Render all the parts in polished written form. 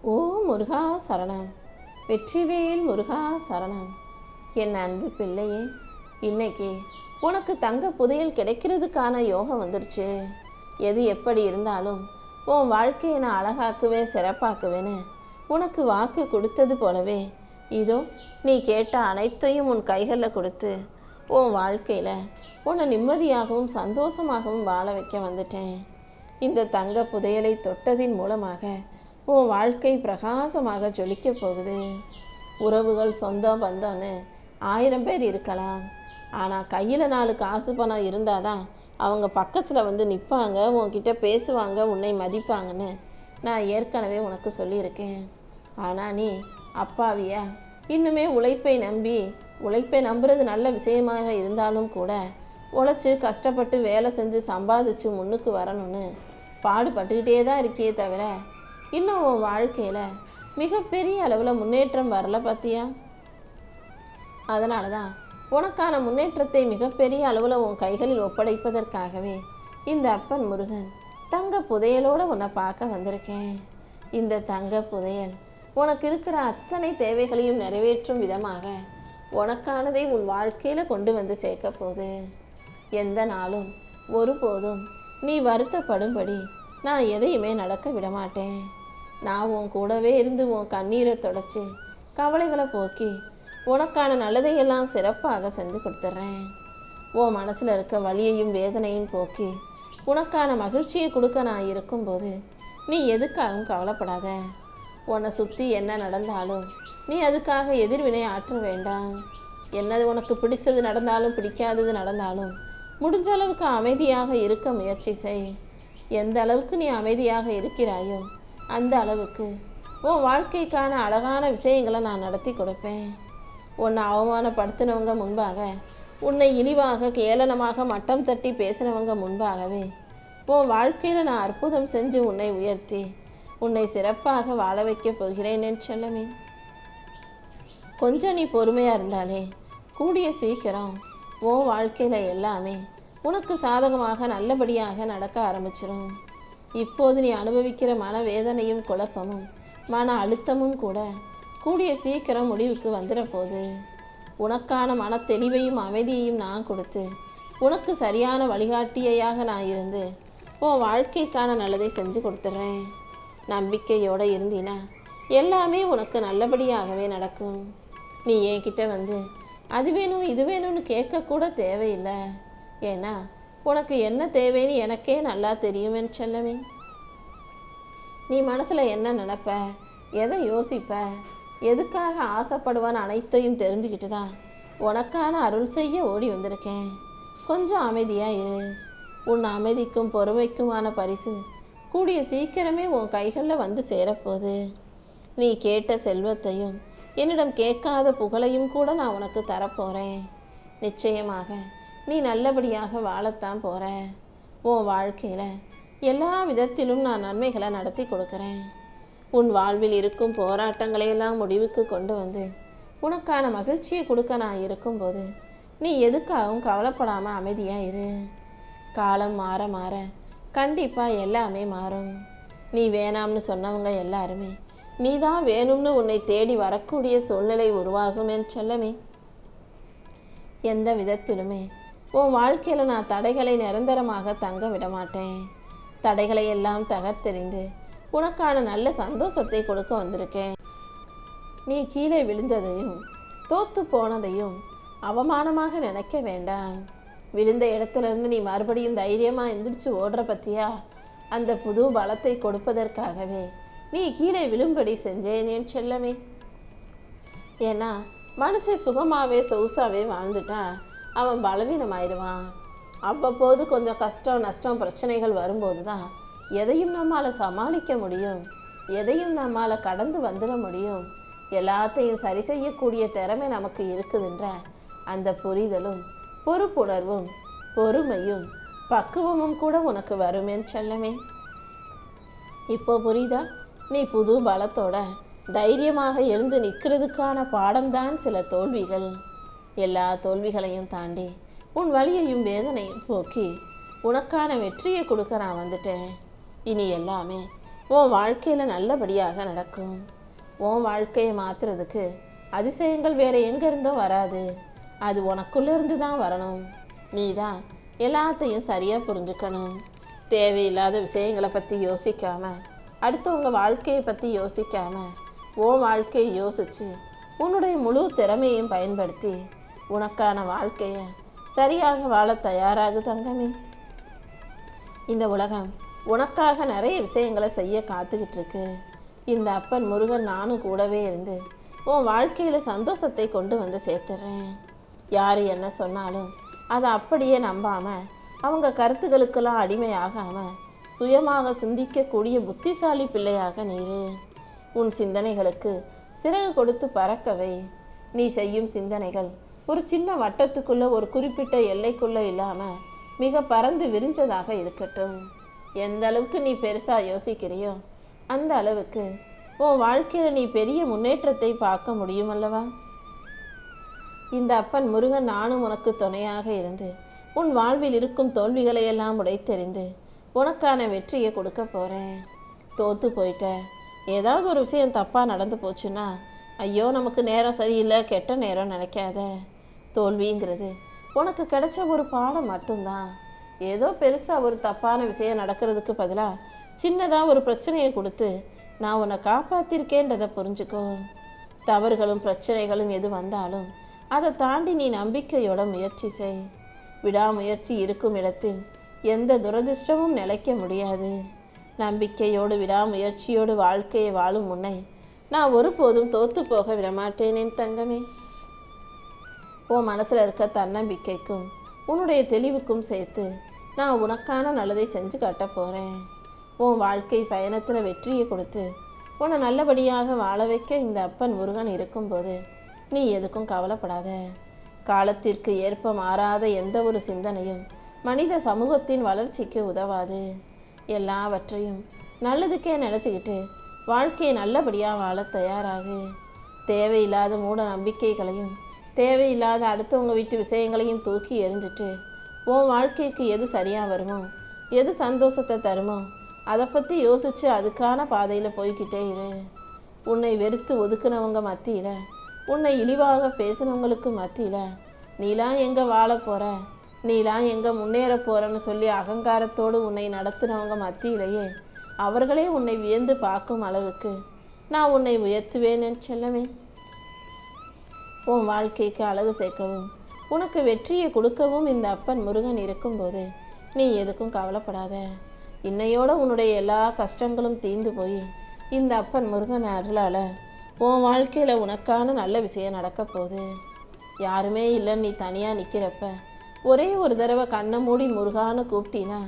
ஓ முருகா சரணம், வெற்றிவேல் முருகா சரணம். என் அன்பு பிள்ளையே, இன்னைக்கு உனக்கு தங்க புதையல் கிடைக்கிறதுக்கான யோகம் வந்துருச்சு. எது எப்படி இருந்தாலும் உன் வாழ்க்கையை நான் அழகாக்குவேன், சிறப்பாக்குவேன்னு உனக்கு வாக்கு கொடுத்தது போலவே இதோ நீ கேட்ட அனைத்தையும் உன் கைகளில் கொடுத்து உன் வாழ்க்கையில் உன்னை நிம்மதியாகவும் சந்தோஷமாகவும் வாழ வைக்க வந்துட்டேன். இந்த தங்க புதையலை தொட்டதின் மூலமாக உன் வாழ்க்கை பிரகாசமாக ஜொலிக்க போகுது. உறவுகள், சொந்தம், பந்தம்னு 1000 பேர் இருக்கலாம். ஆனால் கையில் 4 காசு பணம் இருந்தால் தான் அவங்க பக்கத்தில் வந்து நிற்பாங்க, உன்கிட்ட பேசுவாங்க, உன்னை மதிப்பாங்கன்னு நான் ஏற்கனவே உனக்கு சொல்லியிருக்கேன். ஆனால் நீ அப்பாவியா இன்னுமே உழைப்பை நம்புறது நல்ல விஷயமாக இருந்தாலும் கூட உழைச்சி கஷ்டப்பட்டு வேலை செஞ்சு சம்பாதிச்சு முன்னுக்கு வரணும்னு பாடுபட்டுக்கிட்டே தான் இருக்கியே தவிர இன்னும் உன் வாழ்க்கையில் மிகப்பெரிய அளவில் முன்னேற்றம் வரல பார்த்தியா? அதனால தான் உனக்கான முன்னேற்றத்தை மிகப்பெரிய அளவில் உன் கைகளில் ஒப்படைப்பதற்காகவே இந்த அப்பன் முருகன் தங்க புதையலோடு உன்னை பார்க்க வந்திருக்கேன். இந்த தங்க புதையல் உனக்கு இருக்கிற அத்தனை தேவைகளையும் நிறைவேற்றும் விதமாக உனக்கானதை உன் வாழ்க்கையில் கொண்டு வந்து சேர்க்க போகுது. எந்த நாளும் ஒருபோதும் நீ வருத்தப்படும்படி நான் எதையுமே நடக்க விடமாட்டேன். நான் உன் கூடவே இருந்து உன் கண்ணீரை தொடச்சி கவலைகளை போக்கி உனக்கான நல்லதையெல்லாம் சிறப்பாக செஞ்சு கொடுத்துட்றேன். உன் மனசில் இருக்க வலியையும் வேதனையும் போக்கி உனக்கான மகிழ்ச்சியை கொடுக்க நான் இருக்கும்போது நீ எதுக்காகவும் கவலைப்படாத. உன்னை சுற்றி என்ன நடந்தாலும் நீ அதுக்காக எதிர்வினை ஆற்ற வேண்டாம். என்னது உனக்கு பிடிச்சது நடந்தாலும் பிடிக்காதது நடந்தாலும் முடிஞ்ச அளவுக்கு அமைதியாக இருக்க முயற்சி செய். எந்த அளவுக்கு நீ அமைதியாக இருக்கிறாயோ அந்த அளவுக்கு உன் வாழ்க்கைக்கான அழகான விஷயங்களை நான் நடத்தி கொடுப்பேன். உன்னை அவமானப்படுத்தினவங்க முன்பாக, உன்னை இழிவாக கேளனமாக மட்டம் தட்டி பேசினவங்க முன்பாகவே உன் வாழ்க்கையில் நான் அற்புதம் செஞ்சு உன்னை உயர்த்தி உன்னை சிறப்பாக வாழ வைக்க போகிறேன் என் செல்லமே. கொஞ்சம் நீ பொறுமையாக இருந்தாலே கூடிய சீக்கிரம் உன் வாழ்க்கையில் எல்லாமே உனக்கு சாதகமாக நல்லபடியாக நடக்க ஆரம்பிச்சிடும். இப்போது நீ அனுபவிக்கிற மனவேதனையும் குழப்பமும் மன அழுத்தமும் கூட கூடிய சீக்கிரம் முடிவுக்கு வந்துட போகுது. உனக்கான மன தெளிவையும் அமைதியையும் நான் கொடுத்து உனக்கு சரியான வழிகாட்டியாக நான் இருந்து உன் வாழ்க்கைக்கான நல்லதை செஞ்சு கொடுத்துட்றேன். நம்பிக்கையோடு இருந்தினா எல்லாமே உனக்கு நல்லபடியாகவே நடக்கும். நீ என்கிட்ட வந்து அது வேணும் இது வேணும்னு கேட்கக்கூட தேவையில்லை. ஏன்னா உனக்கு என்ன தேவைன்னு எனக்கே நல்லா தெரியுமே செல்லமே. நீ மனசில் என்ன நினைப்ப, எதை யோசிப்ப, எதுக்காக ஆசைப்படுவான்னு அனைத்தையும் தெரிஞ்சுக்கிட்டு தான் உனக்கான அருள் செய்ய ஓடி வந்திருக்கேன். கொஞ்சம் அமைதியாக இரு. உன் அமைதிக்கும் பொறுமைக்குமான பரிசு கூடிய சீக்கிரமே உன் கைகளில் வந்து சேரப்போகுது. நீ கேட்ட செல்வத்தையும் என்னிடம் கேட்காத புகழையும் கூட நான் உனக்கு தரப்போகிறேன். நிச்சயமாக நீ நல்லபடியாக வாழத்தான் போகிற. உன் வாழ்க்கையில் எல்லா விதத்திலும் நான் நன்மைகளை நடத்தி கொடுக்குறேன். உன் வாழ்வில் இருக்கும் போராட்டங்களையெல்லாம் முடிவுக்கு கொண்டு வந்து உனக்கான மகிழ்ச்சியை கொடுக்க நான் இருக்கும்போது நீ எதுக்காகவும் கவலைப்படாமல் அமைதியாக இரு. காலம் மாற மாற கண்டிப்பாக எல்லாமே மாறும். நீ வேணாம்னு சொன்னவங்க எல்லாருமே நீ தான் வேணும்னு உன்னை தேடி வரக்கூடிய சூழ்நிலை உருவாகும் என் செல்லமே. எந்த விதத்திலுமே உன் வாழ்க்கையில் நான் தடைகளை நிரந்தரமாக தங்க விட மாட்டேன். தடைகளை எல்லாம் தகர்த்தெறிந்து உனக்கான நல்ல சந்தோஷத்தை கொடுக்க வந்திருக்கேன். நீ கீழே விழுந்ததையும் தோத்து போனதையும் அவமானமாக நினைக்க வேண்டாம். விழுந்த இடத்துலேருந்து நீ மறுபடியும் தைரியமாக எந்திரிச்சு ஓடுற பற்றியா, அந்த புது பலத்தை கொடுப்பதற்காகவே நீ கீழே விழும்படி செஞ்சேன் என் செல்லமே. ஏன்னா மனுஷன் சுகமாகவே சொகுசாகவே வாழ்ந்துட்டா அவன் பலவீனமாயிடுவான். அவ்வப்போது கொஞ்சம் கஷ்டம் நஷ்டம் பிரச்சனைகள் வரும்போது தான் எதையும் நம்மால் சமாளிக்க முடியும், எதையும் நம்மால் கடந்து வந்துட முடியும். எல்லாத்தையும் சரி செய்யக்கூடிய திறமை நமக்கு இருக்குதுன்ற அந்த புரிதலும் பொறுப்புணர்வும் பொறுமையும் பக்குவமும் கூட உனக்கு வரும் என் செல்லமே. இப்போ புரியுதா? நீ புது பலத்தோட தைரியமாக எழுந்து நிற்கிறதுக்கான பாடம்தான் சில தோல்விகள். எல்லா தோல்விகளையும் தாண்டி உன் வலியையும் வேதனையும் போக்கி உனக்கான வெற்றியை கொடுக்க நான் வந்துட்டேன். இனி எல்லாமே உன் வாழ்க்கையில் நல்லபடியாக நடக்கும். உன் வாழ்க்கையை மாற்றுறதுக்கு அதிசயங்கள் வேற எங்கேருந்தோ வராது. அது உனக்குள்ளேருந்து தான் வரணும். நீ தான் எல்லாத்தையும் சரியாக புரிஞ்சுக்கணும். தேவையில்லாத விஷயங்களை பற்றி யோசிக்காமல், அடுத்தவங்க வாழ்க்கையை பற்றி யோசிக்காமல், உன் வாழ்க்கையை யோசித்து உன்னுடைய முழு திறமையையும் பயன்படுத்தி உனக்கான வாழ்க்கையை சரியாக வாழ தயாராகு தங்கமே. இந்த உலகம் உனக்காக நிறைய விஷயங்களை செய்ய காத்துக்கிட்டு இருக்கு. இந்த அப்பன் முருகன் நானும் கூடவே இருந்து உன் வாழ்க்கையில் சந்தோஷத்தை கொண்டு வந்து சேர்த்துறேன். யார் என்ன சொன்னாலும் அதை அப்படியே நம்பாமல், அவங்க கருத்துக்களுக்கெல்லாம் அடிமையாகாமல் சுயமாக சிந்திக்கக்கூடிய புத்திசாலி பிள்ளையாக நீரு. உன் சிந்தனைகளுக்கு சிறகு கொடுத்து பறக்கவை. நீ செய்யும் சிந்தனைகள் ஒரு சின்ன வட்டத்துக்குள்ள, ஒரு குறிப்பிட்ட எல்லைக்குள்ள இல்லாமல் மிக பறந்து விரிஞ்சதாக இருக்கட்டும். எந்த அளவுக்கு நீ பெருசாக யோசிக்கிறியோ அந்த அளவுக்கு உன் வாழ்க்கையில் நீ பெரிய முன்னேற்றத்தை பார்க்க முடியும் அல்லவா? இந்த அப்பன் முருகன் நானும் உனக்கு துணையாக இருந்து உன் வாழ்வில் இருக்கும் தோல்விகளை எல்லாம் உடைத்தெறிந்து உனக்கான வெற்றியை கொடுக்க போகிறேன். தோற்று போயிட்ட, ஏதாவது ஒரு விஷயம் தப்பாக நடந்து போச்சுன்னா ஐயோ நமக்கு நேரம் சரியில்லை, கெட்ட நேரம் நினைக்காத. தோல்விங்கிறது உனக்கு கிடைச்ச ஒரு பாடம் மட்டும்தான். ஏதோ பெருசாக ஒரு தப்பான விஷயம் நடக்கிறதுக்கு பதிலாக சின்னதாக ஒரு பிரச்சனையை கொடுத்து நான் உன்னை காப்பாற்றிருக்கேன்றதை புரிஞ்சுக்கோ. தவறுகளும் பிரச்சனைகளும் எது வந்தாலும் அதை தாண்டி நீ நம்பிக்கையோட முயற்சி செய். விடாமுயற்சி இருக்கும் இடத்தில் எந்த துரதிர்ஷ்டமும் நிலைக்க முடியாது. நம்பிக்கையோடு விடாமுயற்சியோடு வாழ்க்கையை வாழும் முன்னை நான் ஒருபோதும் தோற்று போக விடமாட்டேன் என் தங்கமே. உன் மனசில் இருக்க தன்னம்பிக்கைக்கும் உன்னுடைய தெளிவுக்கும் சேர்த்து நான் உனக்கான நல்லதை செஞ்சு காட்ட போகிறேன். உன் வாழ்க்கை பயணத்தில் வெற்றியை கொடுத்து உன்னை நல்லபடியாக வாழ வைக்க இந்த அப்பன் முருகன் இருக்கும்போது நீ எதுக்கும் கவலைப்படாத. காலத்திற்கு ஏற்ப மாறாத எந்த ஒரு சிந்தனையும் மனித சமூகத்தின் வளர்ச்சிக்கு உதவாது. எல்லாவற்றையும் நல்லதுக்கே நினச்சிக்கிட்டு வாழ்க்கையை நல்லபடியாக வாழ தயாராகு. தேவையில்லாத மூட நம்பிக்கைகளையும் தேவையில்லாத அடுத்தவங்க வீட்டு விஷயங்களையும் தூக்கி எறிஞ்சிட்டு உன் வாழ்க்கைக்கு எது சரியாக வருமோ, எது சந்தோஷத்தை தருமோ அதை பற்றி யோசித்து அதுக்கான பாதையில் போய்கிட்டே இரு. உன்னை வெறுத்து ஒதுக்குனவங்க மத்தியில், உன்னை இழிவாக பேசினவங்களுக்கு மத்தியில் நீலாம் எங்கே வாழ போகிற, நீலாம் எங்கே முன்னேற போகிறன்னு சொல்லி அகங்காரத்தோடு உன்னை நடத்தினவங்க மத்தியிலேயே அவர்களே உன்னை வியந்து பார்க்கும் அளவுக்கு நான் உன்னை உயர்த்துவேன் என் செல்லமே. உன் வாழ்க்கைக்கு அழகு சேர்க்கவும் உனக்கு வெற்றியை கொடுக்கவும் இந்த அப்பன் முருகன் இருக்கும்போது நீ எதுக்கும் கவலைப்படாத. இன்னையோட உன்னுடைய எல்லா கஷ்டங்களும் தீர்ந்து போய் இந்த அப்பன் முருகன் அருளால் உன் வாழ்க்கையில் உனக்கான நல்ல விஷயம் நடக்க போகுது. யாருமே இல்லைன்னு நீ தனியாக நிற்கிறப்ப ஒரே ஒரு தடவை கண்ணை மூடி முருகான்னு கூப்பிட்டினா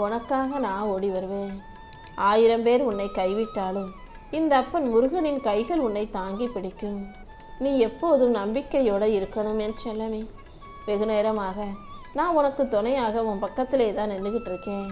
உனக்காக நான் ஓடி வருவேன். 1000 பேர் உன்னை கைவிட்டாலும் இந்த அப்பன் முருகனின் கைகள் உன்னை தாங்கி பிடிக்கும். நீ எப்போதும் நம்பிக்கையோடு இருக்கணும் என் செல்லமே. வெகு நேரமாக நான் உனக்கு துணையாக உன் பக்கத்திலே தான் நின்றுக்கிட்டு இருக்கேன்.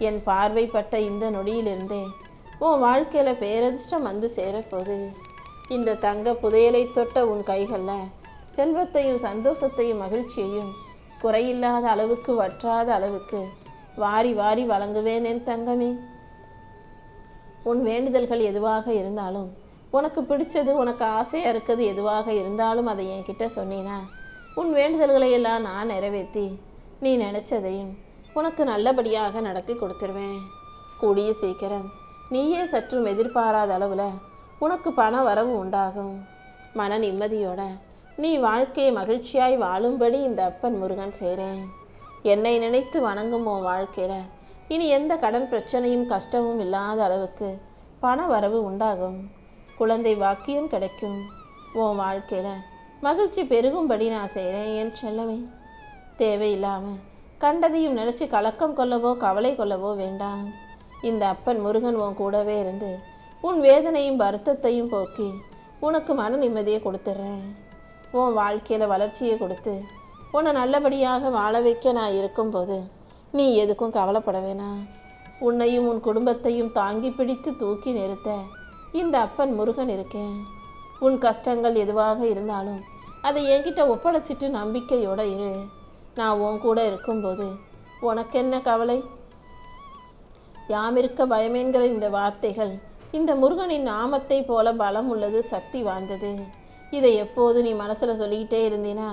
என் பார்வைப்பட்ட இந்த நொடியிலிருந்தே உன் வாழ்க்கையில் பேரதிர்ஷ்டம் வந்து சேரப்போகுது. இந்த தங்க புதையலை தொட்ட உன் கைகளில் செல்வத்தையும் சந்தோஷத்தையும் மகிழ்ச்சியையும் குறையில்லாத அளவுக்கு வற்றாத அளவுக்கு வாரி வாரி வழங்குவேன் என் தங்கமே. உன் வேண்டுதல்கள் எதுவாக இருந்தாலும், உனக்கு பிடிச்சது உனக்கு ஆசையாக இருக்கிறது எதுவாக இருந்தாலும் அதை என்கிட்ட சொன்னீன்னா உன் வேண்டுதல்களை எல்லாம் நான் நிறைவேற்றி நீ நினச்சதையும் உனக்கு நல்லபடியாக நடத்தி கொடுத்துருவேன். கூடிய சீக்கிரம் நீயே சற்றும் எதிர்பாராத அளவில் உனக்கு பண வரவு உண்டாகும். மன நிம்மதியோட நீ வாழ்க்கையை மகிழ்ச்சியாய் வாழும்படி இந்த அப்பன் முருகன் செய்கிறேன். என்னை நினைத்து வணங்கும் உன் வாழ்க்கையில் இனி எந்த கடன் பிரச்சனையும் கஷ்டமும் இல்லாத அளவுக்கு பண வரவு உண்டாகும். குழந்தை வாக்கியம் கிடைக்கும். உன் வாழ்க்கையில் மகிழ்ச்சி பெருகும்படி நான் செய்கிறேன் என் செல்லமே. தேவையில்லாமல் கண்டதையும் நினச்சி கலக்கம் கொள்ளவோ கவலை கொள்ளவோ வேண்டாம். இந்த அப்பன் முருகன் உன் கூடவே இருந்து உன் வேதனையும் வருத்தத்தையும் போக்கி உனக்கு மன நிம்மதியை கொடுத்துட்றேன். உன் வாழ்க்கையில் வளர்ச்சியை கொடுத்து உன்னை நல்லபடியாக வாழ வைக்க நான் இருக்கும்போது நீ எதுக்கும் கவலைப்பட வேணாம். உன்னையும் உன் குடும்பத்தையும் தாங்கி பிடித்து தூக்கி நிறுத்த இந்த அப்பன் முருகன் இருக்கேன். உன் கஷ்டங்கள் எதுவாக இருந்தாலும் அதை என்கிட்ட ஒப்படைச்சிட்டு நம்பிக்கையோட இரு. நான் உன் கூட இருக்கும்போது உனக்கு என்ன கவலை? யாமிருக்க பயமேன்கிற இந்த வார்த்தைகள் இந்த முருகனின் நாமத்தை போல பலம் உள்ளது, சக்தி வாய்ந்தது. இதை எப்போது நீ மனசுல சொல்லிக்கிட்டே இருந்தீனா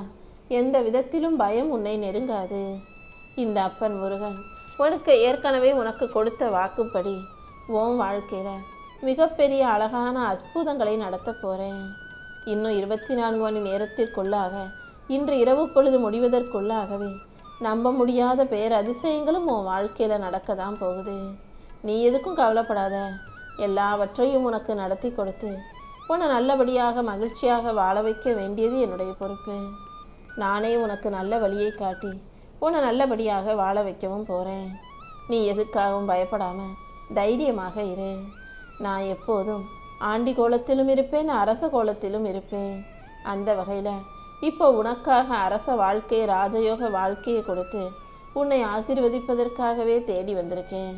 எந்த விதத்திலும் பயம் உன்னை நெருங்காது. இந்த அப்பன் முருகன் உனக்கு ஏற்கனவே உனக்கு கொடுத்த வாக்குப்படி உன் வாழ்க்கையில மிகப்பெரிய அழகான அற்புதங்களை நடத்த போறேன். இன்னும் 24 மணி நேரத்திற்குள்ளாக, இன்று இரவு பொழுது முடிவதற்குள்ளாகவே நம்ப முடியாத பேரதிசயங்களும் உன் வாழ்க்கையில நடக்க தான் போகுது. நீ எதுக்கும் கவலைப்படாத. எல்லாவற்றையும் உனக்கு நடத்தி கொடுத்து உன்னை நல்லபடியாக மகிழ்ச்சியாக வாழ வைக்க வேண்டியது என்னுடைய பொறுப்பு. நானே உனக்கு நல்ல வழியை காட்டி உன்னை நல்லபடியாக வாழ வைக்கவும் போறேன். நீ எதுக்காகவும் பயப்படாம தைரியமாக இரு. நான் எப்போதும் ஆண்டி கோலத்திலும் இருப்பேன், அரச கோலத்திலும் இருப்பேன். அந்த வகையில் இப்போ உனக்காக அரச வாழ்க்கையை, ராஜயோக வாழ்க்கையை கொடுத்து உன்னை ஆசீர்வதிப்பதற்காகவே தேடி வந்திருக்கேன்.